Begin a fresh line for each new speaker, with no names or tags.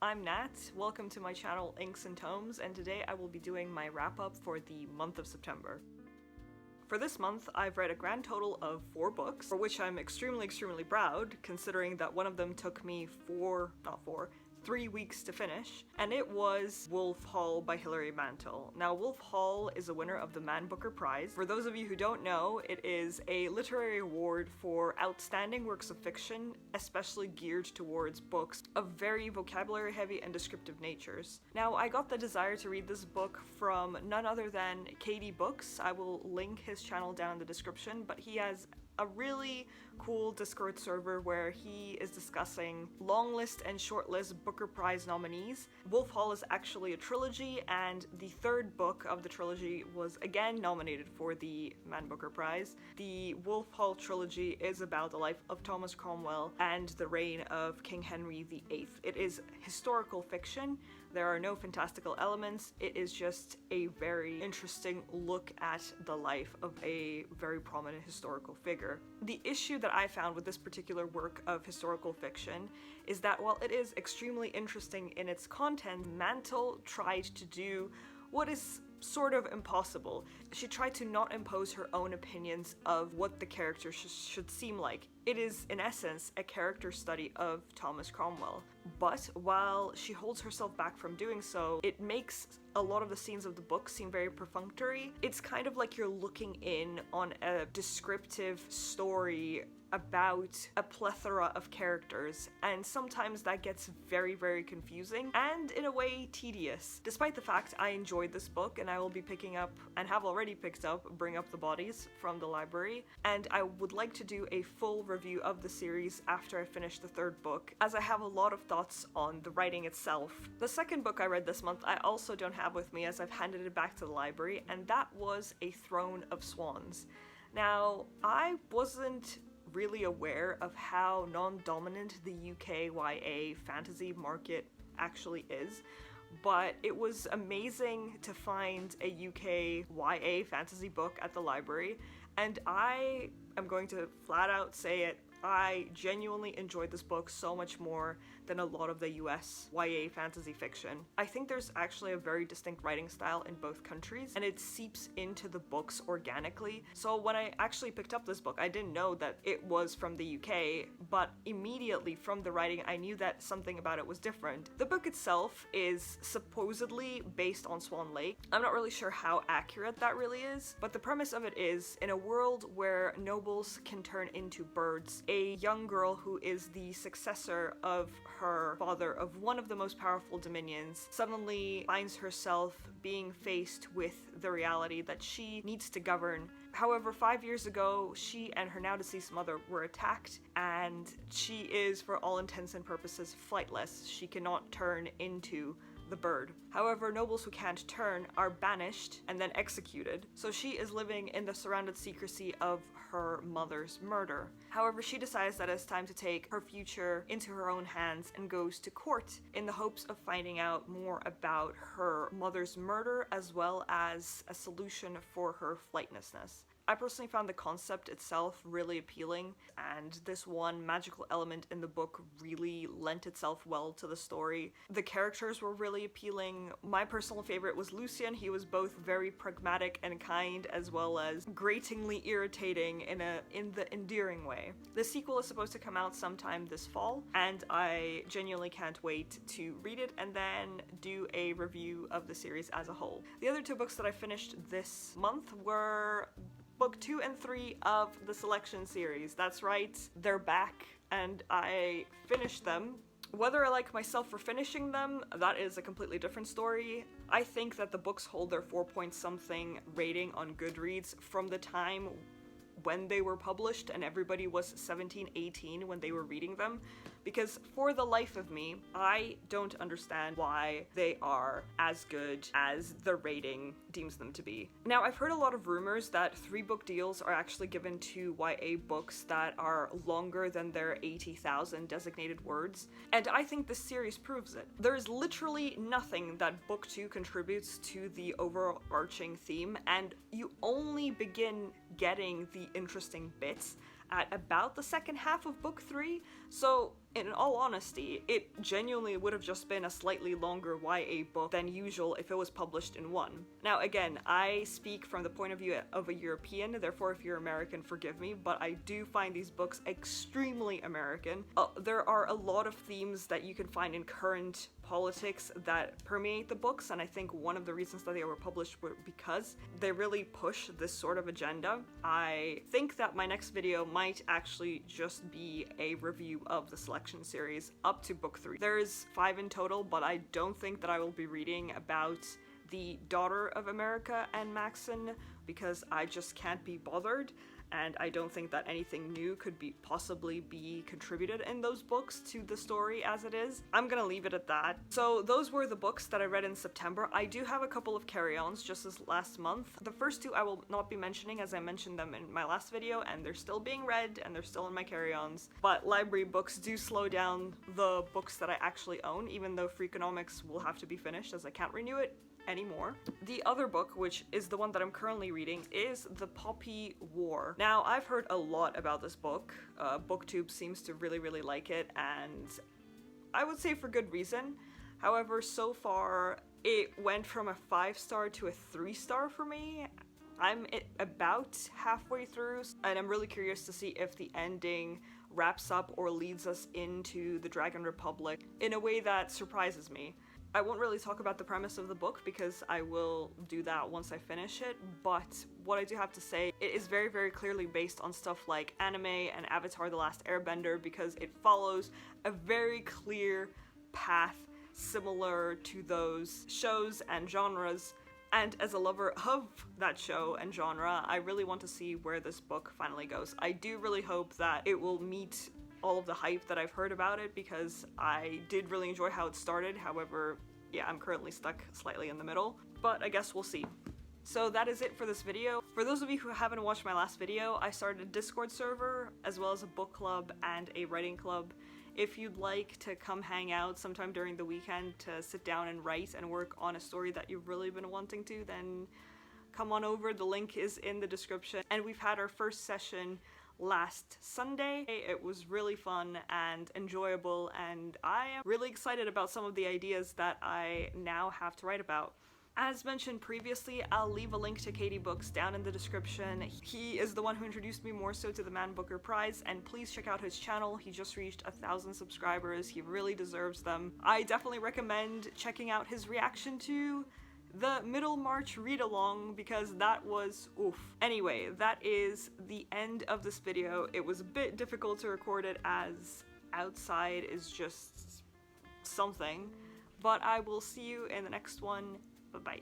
I'm Nat, welcome to my channel Inks and Tomes, and today I will be doing my wrap-up for the month of September. For this month, I've read a grand total of 4 books, for which I'm extremely proud, considering that one of them took me 3 weeks to finish, and it was Wolf Hall by Hilary Mantel. Now, Wolf Hall is a winner of the Man Booker Prize. For those of you who don't know, it is a literary award for outstanding works of fiction, especially geared towards books of very vocabulary-heavy and descriptive natures. Now, I got the desire to read this book from none other than Katie Books. I will link his channel down in the description, but he has a really cool Discord server where he is discussing long list and short list Booker Prize nominees. Wolf Hall is actually a trilogy, and the 3rd book of the trilogy was again nominated for the Man Booker Prize. The Wolf Hall trilogy is about the life of Thomas Cromwell and the reign of King Henry VIII. It is historical fiction. There are no fantastical elements. It is just a very interesting look at the life of a very prominent historical figure. The issue that I found with this particular work of historical fiction is that while it is extremely interesting in its content, Mantel tried to do what is sort of impossible. She tried to not impose her own opinions of what the character should seem like. It is, in essence, a character study of Thomas Cromwell. But while she holds herself back from doing so, it makes a lot of the scenes of the book seem very perfunctory. It's kind of like you're looking in on a descriptive story about a plethora of characters, and sometimes that gets very confusing and in a way tedious. Despite the fact I enjoyed this book, and I will be picking up, and have already picked up, Bring Up the Bodies from the library, and I would like to do a full review of the series after I finish the 3rd book, as I have a lot of thoughts on the writing itself. The 2nd book I read this month I also don't have with me, as I've handed it back to the library, and that was A Throne of Swans. Now, I wasn't really aware of how non-dominant the UK YA fantasy market actually is, but it was amazing to find a UK YA fantasy book at the library, and I am going to flat out say it, I genuinely enjoyed this book so much more than a lot of the US YA fantasy fiction. I think there's actually a very distinct writing style in both countries, and it seeps into the books organically. So when I actually picked up this book, I didn't know that it was from the UK, but immediately from the writing I knew that something about it was different. The book itself is supposedly based on Swan Lake. I'm not really sure how accurate that really is, but the premise of it is, in a world where nobles can turn into birds, a young girl who is the successor of her father of one of the most powerful dominions suddenly finds herself being faced with the reality that she needs to govern. However, 5 years ago, she and her now deceased mother were attacked, and she is, for all intents and purposes, flightless. She cannot turn into the bird. However, nobles who can't turn are banished and then executed, so she is living in the surrounded secrecy of her mother's murder. However, she decides that it's time to take her future into her own hands and goes to court in the hopes of finding out more about her mother's murder, as well as a solution for her flightlessness. I personally found the concept itself really appealing, and this one magical element in the book really lent itself well to the story. The characters were really appealing. My personal favorite was Lucian. He was both very pragmatic and kind, as well as gratingly irritating in the endearing way. The sequel is supposed to come out sometime this fall, and I genuinely can't wait to read it and then do a review of the series as a whole. The other 2 books that I finished this month were Book 2 and 3 of the Selection series. That's right, they're back, and I finished them. Whether I like myself for finishing them, that is a completely different story. I think that the books hold their 4-point-something rating on Goodreads from the time when they were published and everybody was 17, 18 when they were reading them, because for the life of me, I don't understand why they are as good as the rating deems them to be. Now, I've heard a lot of rumors that 3-book deals are actually given to YA books that are longer than their 80,000 designated words, and I think this series proves it. There is literally nothing that Book 2 contributes to the overarching theme, and you only begin getting the interesting bits at about the second half of book 3, so in all honesty, it genuinely would have just been a slightly longer YA book than usual if it was published in one. Now again, I speak from the point of view of a European, therefore if you're American, forgive me, but I do find these books extremely American. There are a lot of themes that you can find in current politics that permeate the books, and I think one of the reasons that they were published were because they really push this sort of agenda. I think that my next video might actually just be a review of the selection series up to book 3. There's 5 in total, but I don't think that I will be reading about the daughter of America and Maxon because I just can't be bothered, and I don't think that anything new could possibly be contributed in those books to the story as it is. I'm gonna leave it at that. So those were the books that I read in September. I do have a couple of carry-ons just as last month. The first 2 I will not be mentioning as I mentioned them in my last video, and they're still being read and they're still in my carry-ons. But library books do slow down the books that I actually own, even though Freakonomics will have to be finished as I can't renew it anymore. The other book, which is the one that I'm currently reading, is The Poppy War. Now, I've heard a lot about this book. BookTube seems to really like it, and I would say for good reason. However, so far, it went from a 5-star to a 3-star for me. I'm about halfway through, and I'm really curious to see if the ending wraps up or leads us into the Dragon Republic in a way that surprises me. I won't really talk about the premise of the book because I will do that once I finish it, but what I do have to say, it is very clearly based on stuff like anime and Avatar: The Last Airbender because it follows a very clear path similar to those shows and genres. And as a lover of that show and genre, I really want to see where this book finally goes. I do really hope that it will meet all of the hype that I've heard about it because I did really enjoy how it started. However, yeah, I'm currently stuck slightly in the middle, but I guess we'll see. So that is it for this video. For those of you who haven't watched my last video, I started a Discord server as well as a book club and a writing club. If you'd like to come hang out sometime during the weekend to sit down and write and work on a story that you've really been wanting to, then come on over. The link is in the description. And we've had our first session last Sunday. It was really fun and enjoyable, and I am really excited about some of the ideas that I now have to write about. As mentioned previously, I'll leave a link to Katie Books down in the description. He is the one who introduced me more so to the Man Booker Prize, and please check out his channel. He just reached 1,000 subscribers. He really deserves them. I definitely recommend checking out his reaction to the Middlemarch read-along because that was oof. Anyway, that is the end of this video. It was a bit difficult to record it as outside is just something, but I will see you in the next one. Bye-bye.